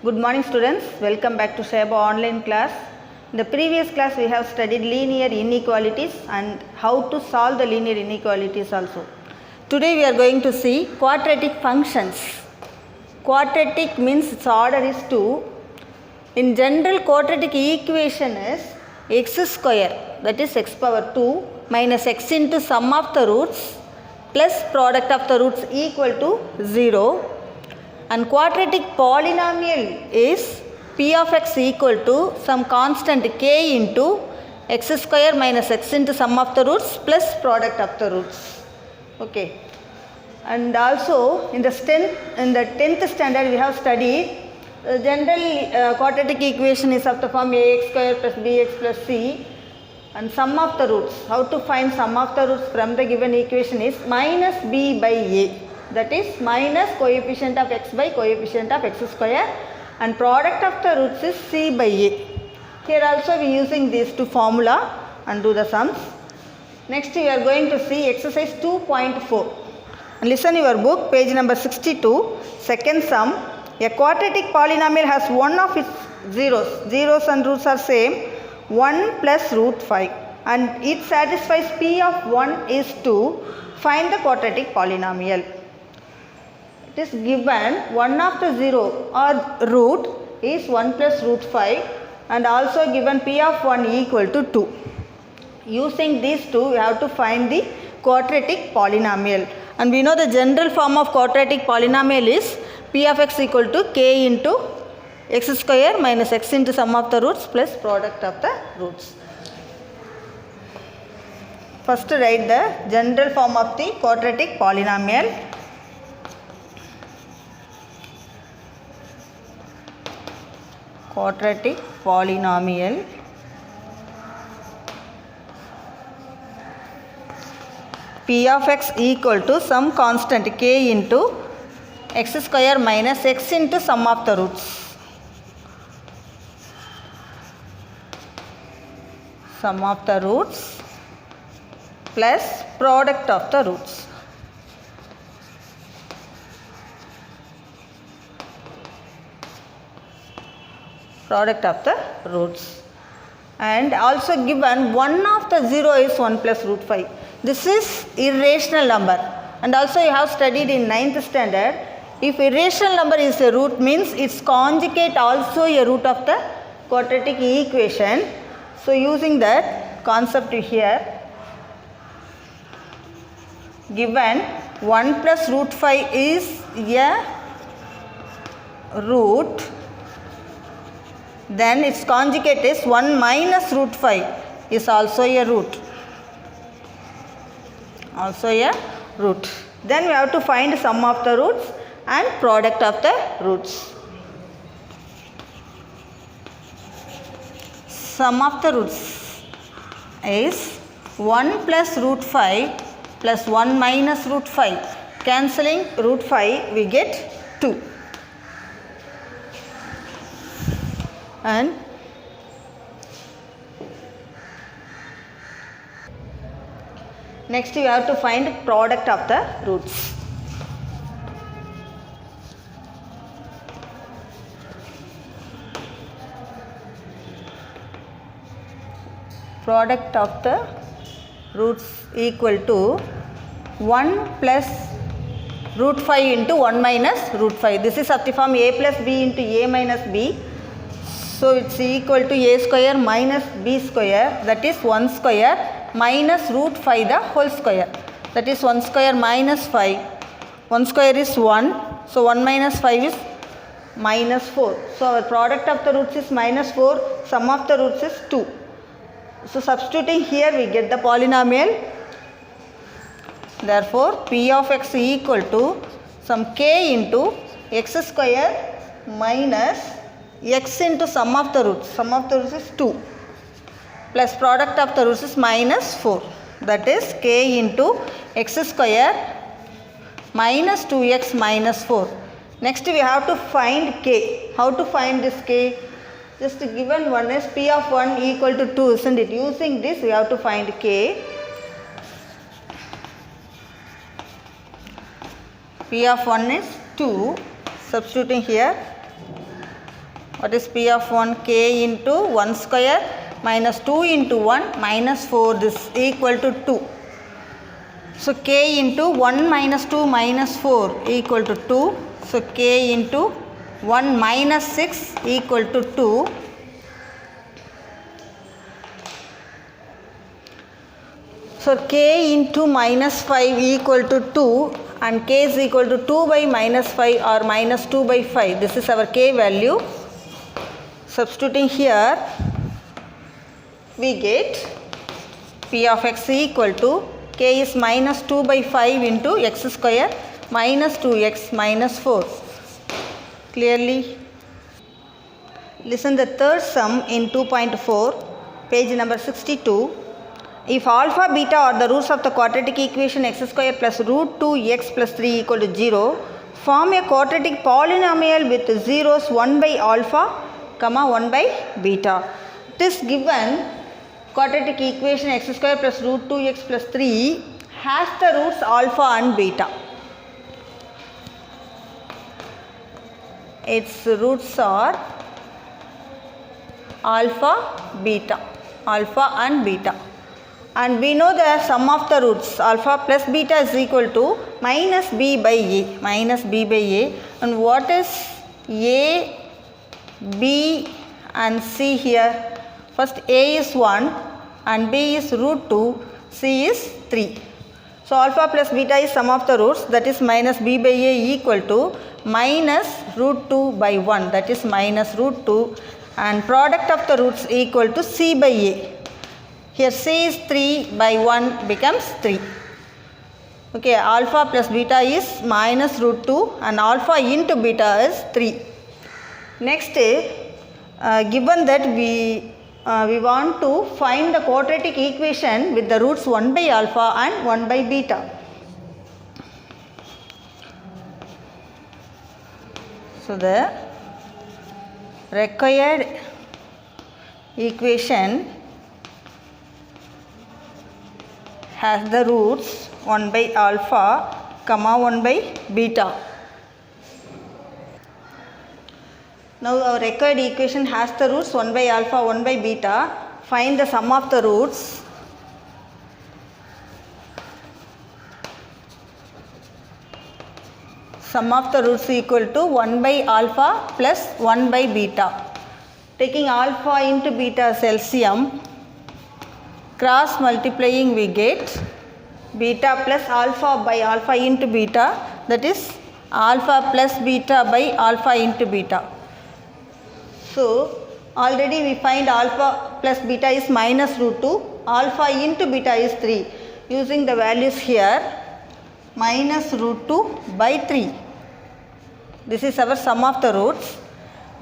Good morning students, welcome back to Sheba online class. In the previous class we have studied linear inequalities and how to solve the linear inequalities also. Today we are going to see quadratic functions. Quadratic means its order is 2. In general, quadratic equation is x square, that is x power 2 minus x into sum of the roots plus product of the roots equal to 0. And quadratic polynomial is p of x equal to some constant k into x square minus x into sum of the roots plus product of the roots. Okay. And also in the 10th standard we have studied general quadratic equation is of the form ax square plus bx plus c, and sum of the roots. How to find sum of the roots from the given equation is minus b by a, that is minus coefficient of x by coefficient of x square, and product of the roots is c by a. Here also we using these two formula and do the sums. Next we are going to see exercise 2.4. Listen your book, page number 62, second sum. A quadratic polynomial has one of its zeros and roots are same, 1 plus root 5, and it satisfies p of 1 is 2. Find the quadratic polynomial. It is given one of the zero or root is 1 plus root 5, and also given p of 1 equal to 2. Using these two we have to find the quadratic polynomial, and we know the general form of quadratic polynomial is p of x equal to k into x square minus x into sum of the roots plus product of the roots. First write the general form of the quadratic polynomial. Quadratic polynomial p of x equal to some constant k into x square minus x into sum of the roots. Sum of the roots plus product of the roots. Product of the roots. And also given one of the zero is 1 plus root 5. This is irrational number, and also you have studied in 9th standard, if irrational number is a root means its conjugate also a root of the quadratic equation. So using that concept here, given 1 plus root 5 is a root, then its conjugate is 1 minus root 5 is also a root. Also a root. Then we have to find sum of the roots and product of the roots. Sum of the roots is 1 plus root 5 plus 1 minus root 5. Cancelling root 5 we get 2. And next we have to find product of the roots. Product of the roots equal to 1 plus root 5 into 1 minus root 5. This is of the form a plus b into a minus b. So it's equal to a square minus b square, that is 1 square minus root 5 the whole square, that is 1 square minus 5. 1 square is 1, so 1 minus 5 is minus 4. So our product of the roots is minus 4, sum of the roots is 2. So substituting here we get the polynomial. Therefore p of x equal to some k into x square minus x into sum of the roots. Sum of the roots is 2 plus product of the roots is minus 4, that is k into x square minus 2x minus 4. Next we have to find k. How to find this k? Just given one is p of 1 equal to 2, isn't it? Using this we have to find k. P of 1 is 2. Substituting here, What is P of 1? K into 1 square minus 2 into 1 minus 4. This is equal to 2. So K into 1 minus 2 minus 4 equal to 2. So K into 1 minus 6 equal to 2. So K into minus 5 equal to 2 and K is equal to 2 by minus 5 or minus 2 by 5. This is our K value. Substituting here, we get P of x equal to K is minus 2 by 5 into x square minus 2x minus 4. Clearly? Listen the third sum in 2.4, page number 62. If alpha, beta are the roots of the quadratic equation x square plus root 2x plus 3 equal to 0, form a quadratic polynomial with zeros 1 by alpha, 1 by beta. This given quadratic equation x square plus root 2x plus 3 has the roots alpha and beta. Its roots are alpha, beta, alpha and beta. And we know the sum of the roots alpha plus beta is equal to minus b by a, minus b by a. And what is a, b and c here? First a is 1 and b is root 2, c is 3. So alpha plus beta is sum of the roots, that is minus b by a equal to minus root 2 by 1, that is minus root 2, and product of the roots equal to c by a. Here c is 3 by 1 becomes 3. Okay, alpha plus beta is minus root 2 and alpha into beta is 3. Next, given that we want to find the quadratic equation with the roots 1 by alpha and 1 by beta. So the required equation has the roots 1 by alpha, 1 by beta. Now our required equation has the roots 1 by alpha, 1 by beta. Find the sum of the roots. Sum of the roots equal to 1 by alpha plus 1 by beta. Taking alpha into beta as LCM, cross multiplying we get beta plus alpha by alpha into beta, that is alpha plus beta by alpha into beta. So already we find alpha plus beta is minus root 2, alpha into beta is 3. Using the values here, minus root 2 by 3. This is our sum of the roots,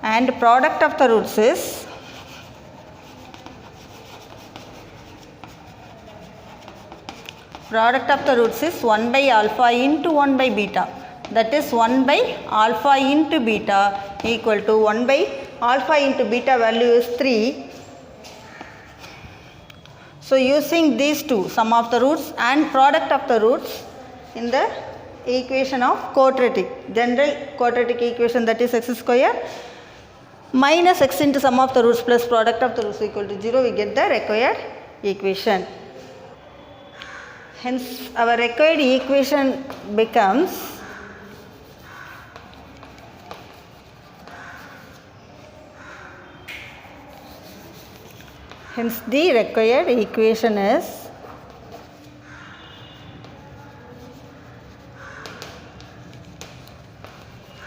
and product of the roots is product of the roots is 1 by alpha into 1 by beta, that is 1 by alpha into beta equal to 1 by alpha into beta value is 3. So using these two, sum of the roots and product of the roots in the equation of quadratic, general quadratic equation, that is x square minus x into sum of the roots plus product of the roots equal to 0, we get the required equation. Hence our required equation becomes the required equation is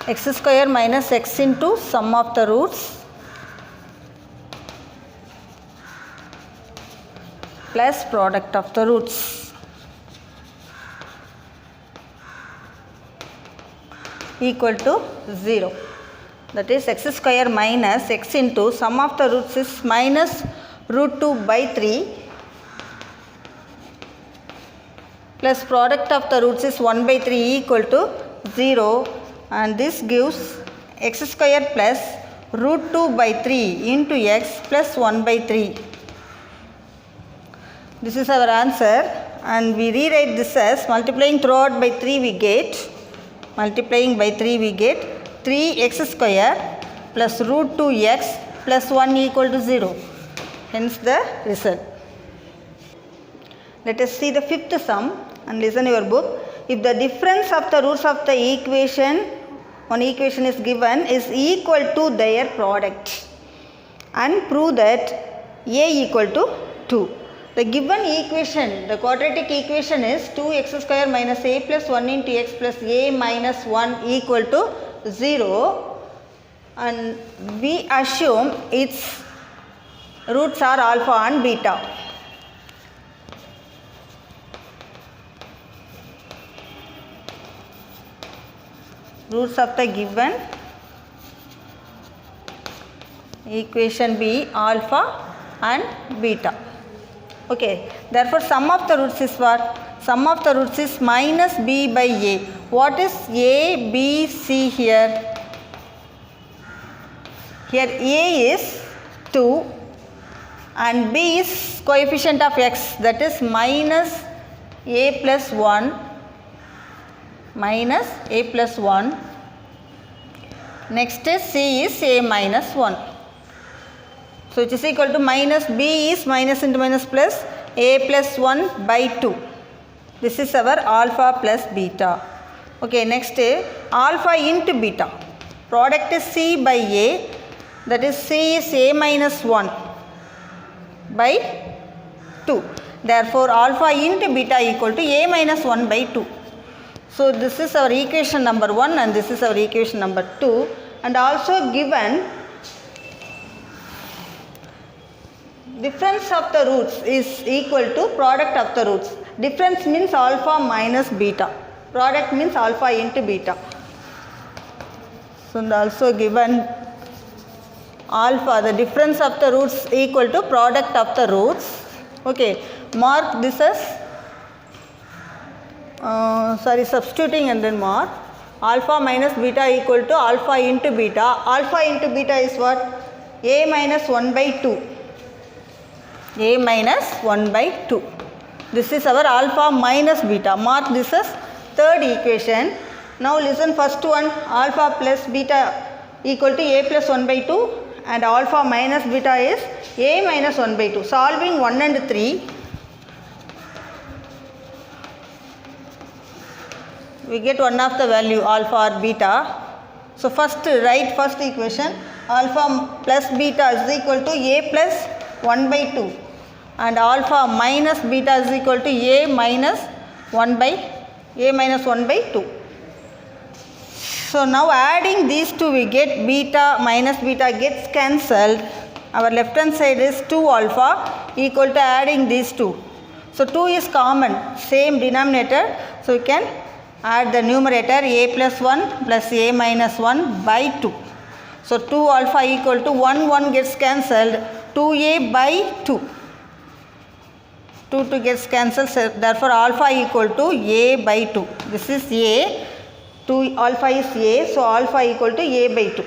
x square minus x into sum of the roots plus product of the roots equal to 0. That is x square minus x into sum of the roots is minus root 2 by 3 plus product of the roots is 1 by 3 equal to 0, and this gives x square plus root 2 by 3 into x plus 1 by 3. This is our answer, and we rewrite this as multiplying throughout by 3 we get 3x square plus root 2x plus 1 equal to 0. Hence the result. Let us see the fifth sum and listen your book. If the difference of the roots of the equation, one equation is given, is equal to their product, and prove that a equal to 2. The given equation, the quadratic equation is 2x square minus a plus 1 into x plus a minus 1 equal to 0, and we assume its roots are alpha and beta. Roots of the given equation be alpha and beta. Okay, therefore sum of the roots is what? Sum of the roots is minus b by a. What is a, b, c here? Here a is 2 and b is coefficient of x, that is minus a plus 1. Minus a plus 1. Next is c is a minus 1. So it is equal to minus b is minus into minus plus a plus 1 by 2. This is our alpha plus beta. Okay, next is alpha into beta. Product is c by a, that is c is a minus 1 by 2. Therefore alpha into beta equal to a minus 1 by 2. So this is our equation number 1 and this is our equation number 2, and also given difference of the roots is equal to product of the roots. Difference means alpha minus beta. Product means alpha into beta. So and also given alpha, the difference of the roots equal to product of the roots. Okay, mark this as substituting and then mark alpha minus beta equal to alpha into beta. Alpha into beta is what? A minus 1 by 2. A minus 1 by 2. This is our alpha minus beta. Mark this as third equation. Now listen first one, alpha plus beta equal to a plus 1 by 2 and alpha minus beta is a minus 1 by 2. Solving 1 and 3. We get one of the value alpha or beta. So first write first equation, alpha plus beta is equal to a plus 1 by 2 and alpha minus beta is equal to a minus 1 by 2. So now adding these two we get beta minus beta gets cancelled. Our left hand side is 2 alpha equal to adding these two. So 2 is common, same denominator. So you can add the numerator a plus 1 plus a minus 1 by 2. So 2 alpha equal to 1 gets cancelled, 2a by 2. 2 gets cancelled, so therefore alpha equal to a by 2. This is a, 2 alpha is a, so alpha equal to a by 2.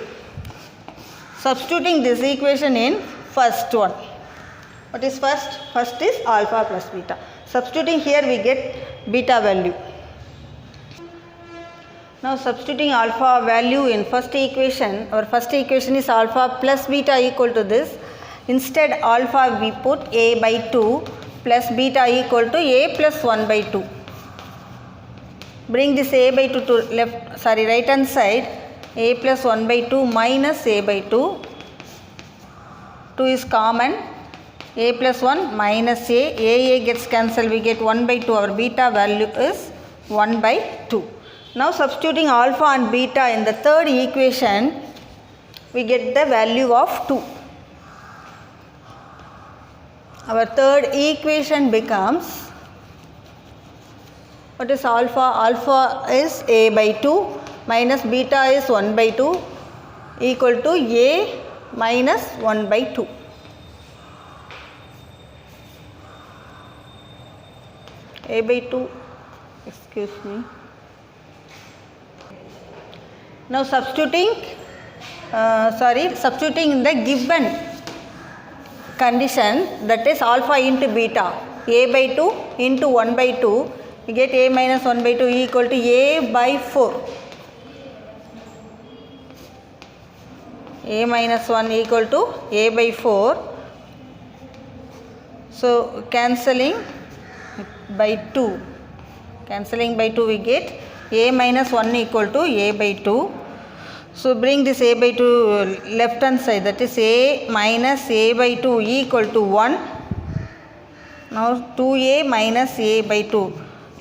Substituting this equation in first one. What is first? First is alpha plus beta. Substituting here we get beta value. Now substituting alpha value in first equation, our first equation is alpha plus beta equal to this. Instead alpha we put a by 2 plus beta equal to a plus 1 by 2. Bring this a by 2 to right hand side, a plus 1 by 2 minus a by 2. 2 is common, a plus 1 minus a gets cancelled, we get 1 by 2, our beta value is 1 by 2. Now substituting alpha and beta in the third equation, we get the value of 2. Our third equation becomes, what is alpha? Alpha is a by 2 minus beta is 1 by 2 equal to a minus 1 by 2. A by 2, excuse me. Now substituting in the given condition, that is alpha into beta, a by 2 into 1 by 2, we get a minus 1 by 2 equal to a by 4. a minus 1 equal to a by 4. So cancelling by 2. Cancelling by 2 we get a minus 1 equal to a by 2. So bring this a by 2 left hand side, that is a minus a by 2 equal to 1. Now 2a minus a by 2.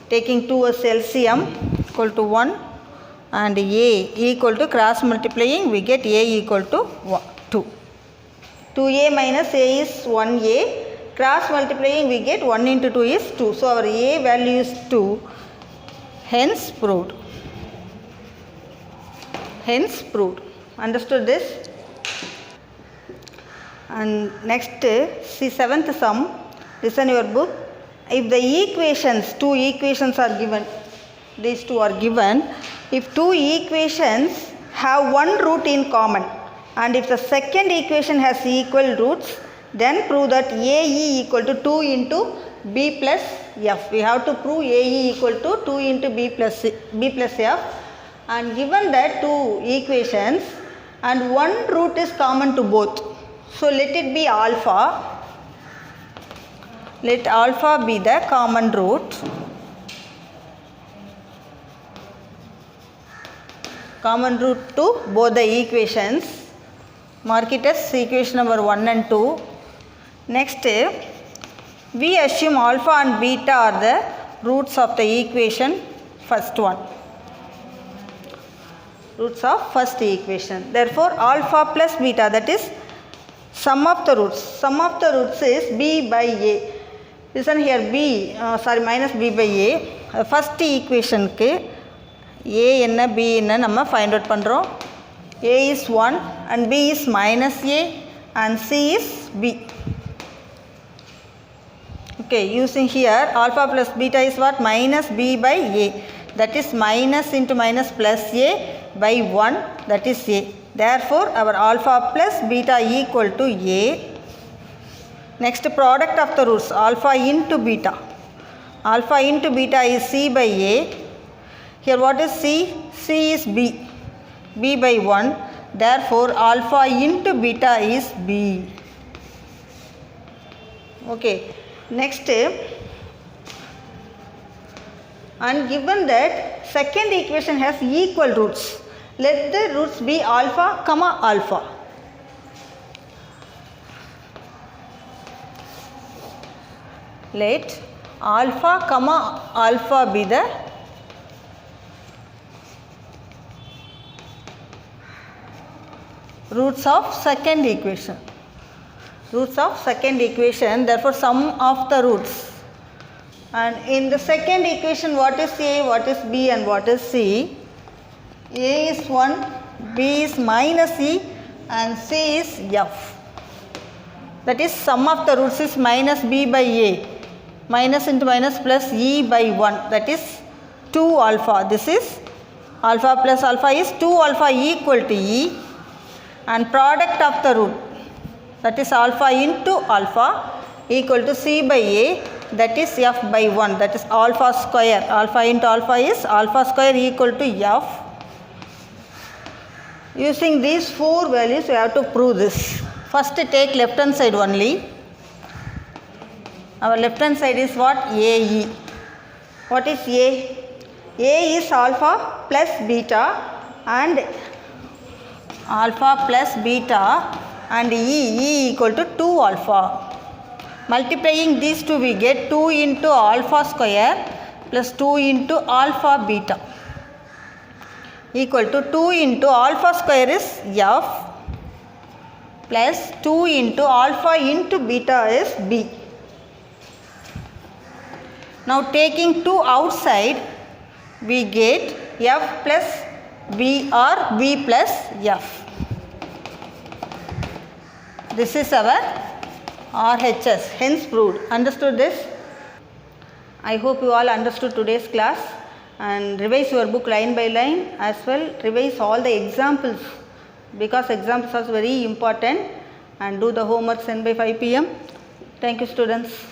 Taking 2 as LCM equal to 1 and a equal to cross multiplying we get a equal to 2. 2a minus a is 1a. Cross multiplying we get 1 into 2 is 2. So our a value is 2. Hence proved. Hence proved. Understood this? And next, see seventh sum. Listen your book. If the equations, two equations are given, these two are given. If two equations have one root in common and if the second equation has equal roots, then prove that AE equal to 2 into B plus F. We have to prove AE equal to 2 into B plus F. And given that two equations and one root is common to both. So let it be alpha. Let alpha be the common root. Common root to both the equations. Mark it as equation number 1 and 2. Next, we assume alpha and beta are the roots of the equation first one. Roots of first equation. Therefore, alpha plus beta, that is sum of the roots. Sum of the roots is b by a. Listen here, minus b by a. First equation ke a enna b enna namma find out pandrom. A is 1 and b is minus a and c is b. Okay, using here alpha plus beta is what? Minus b by a. That is minus into minus plus a by 1, that is a. Therefore, our alpha plus beta equal to a. Next, product of the roots, alpha into beta. Alpha into beta is c by a. Here what is c? C is b. B by 1. Therefore, alpha into beta is b. Okay. Next, and given that second equation has equal roots, let the roots be alpha comma alpha. Let alpha comma alpha be the roots of second equation. Roots of second equation, therefore sum of the roots. And in the second equation, what is a, what is b and what is c? A is 1, b is minus e and c is f. That is sum of the roots is minus b by a. Minus into minus plus e by 1, that is 2 alpha. This is alpha plus alpha is 2 alpha equal to e, and product of the root, that is alpha into alpha equal to c by a, that is f by 1, that is alpha square. Alpha into alpha is alpha square equal to f. Using these four values we have to prove this. First take left hand side only. Our left hand side is what? AE. What is A? A is alpha plus beta and alpha plus beta and E equal to 2 alpha. Multiplying these two we get 2 into alpha square plus 2 into alpha beta equal to 2 into alpha square is f plus 2 into alpha into beta is b. Now taking 2 outside we get f plus b or b plus f. This is our RHS, hence proved. Understood this? I hope you all understood today's class, and revise your book line by line, as well revise all the examples, because examples are very important, and do the homework sent by 5 p.m. Thank you, students.